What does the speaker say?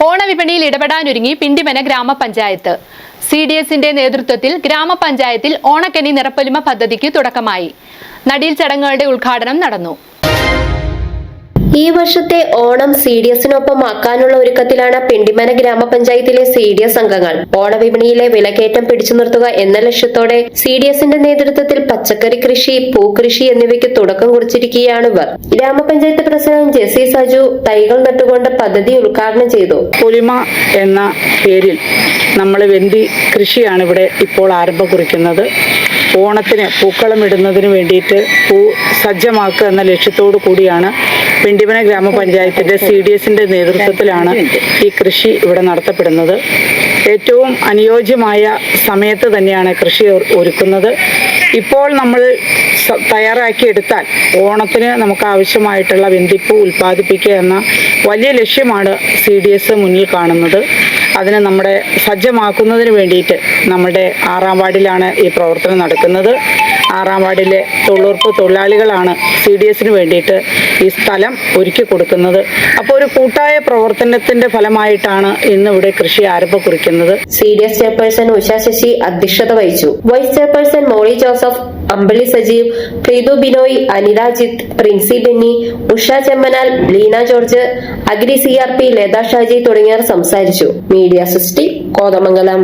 ഓണവിപണിയിൽ ഇടപെടാനൊരുങ്ങി പിണ്ടിമന ഗ്രാമപഞ്ചായത്ത്. CDSന്റെ നേതൃത്വത്തിൽ ഗ്രാമപഞ്ചായത്തിൽ ഓണക്കനി നിറപ്പൊലിമ പദ്ധതിക്ക് തുടക്കമായി. നടീൽ ചടങ്ങുകളുടെ ഉദ്ഘാടനം നടന്നു. ഈ വർഷത്തെ ഓണം CDSനൊപ്പം ആക്കാനുള്ള ഒരുക്കത്തിലാണ് പിണ്ടിമന ഗ്രാമപഞ്ചായത്തിലെ CDS അംഗങ്ങൾ. ഓണവിപണിയിലെ വിലക്കയറ്റം പിടിച്ചു നിർത്തുക എന്ന ലക്ഷ്യത്തോടെ CDSന്റെ നേതൃത്വത്തിൽ പച്ചക്കറി കൃഷി, പൂക്കൃഷി എന്നിവയ്ക്ക് തുടക്കം കുറിച്ചിരിക്കുകയാണ് ഇവർ. ഗ്രാമപഞ്ചായത്ത് പ്രസിഡന്റ് ജെസി സജു തൈകൾ നട്ടുകൊണ്ട് പദ്ധതി ഉദ്ഘാടനം ചെയ്തു. പൊലിമ എന്ന പേരിൽ നമ്മൾ വെന്തി കൃഷിയാണ് ഇവിടെ ഇപ്പോൾ ആരംഭം കുറിക്കുന്നത്. ഓണത്തിന് പൂക്കളം ഇടുന്നതിന് വേണ്ടിയിട്ട് പൂ സജ്ജമാക്കുക എന്ന ലക്ഷ്യത്തോടു കൂടിയാണ് പിണ്ടിമന ഗ്രാമപഞ്ചായത്തിന്റെ CDSന്റെ നേതൃത്വത്തിലാണ് ഈ കൃഷി ഇവിടെ നടത്തപ്പെടുന്നത്. ഏറ്റവും അനുയോജ്യമായ സമയത്ത് തന്നെയാണ് കൃഷി ഒരുക്കുന്നത്. ഇപ്പോൾ നമ്മൾ തയ്യാറാക്കിയെടുത്താൽ ഓണത്തിന് നമുക്ക് ആവശ്യമായിട്ടുള്ള വെന്തിപ്പൂ ഉൽപ്പാദിപ്പിക്കുക എന്ന വലിയ ലക്ഷ്യമാണ് CDS മുന്നിൽ കാണുന്നത്. അതിന് നമ്മുടെ സജ്ജമാക്കുന്നതിന് വേണ്ടിയിട്ട് നമ്മുടെ 6ാം വാർഡിലാണ് ഈ പ്രവർത്തനം നടക്കുന്നത്. 6ാം വാർഡിലെ തൊഴിലുറപ്പ് തൊഴിലാളികളാണ് CDSന് വേണ്ടിയിട്ട് ഈ സ്ഥലം ഒരുക്കി കൊടുക്കുന്നത്. അപ്പോൾ ഒരു കൂട്ടായ പ്രവർത്തനത്തിന്റെ ഫലമായിട്ടാണ് ഇന്ന് ഇവിടെ കൃഷി ആരംഭം കുറിക്കുന്നത്. CDS ചെയർപേഴ്സൺ ഉഷ ശശി അധ്യക്ഷത വഹിച്ചു. Vice chairperson Molly Joseph, Ambili Sajeev, Preethu Binoy, Anilajith, Princy Benny, Usha Chemmanal, Leena George, agri CRP, Latha Shaji തുടങ്ങിയവർ സംസാരിച്ചു. മീഡിയ സിസ്റ്റി, കോതമംഗലം.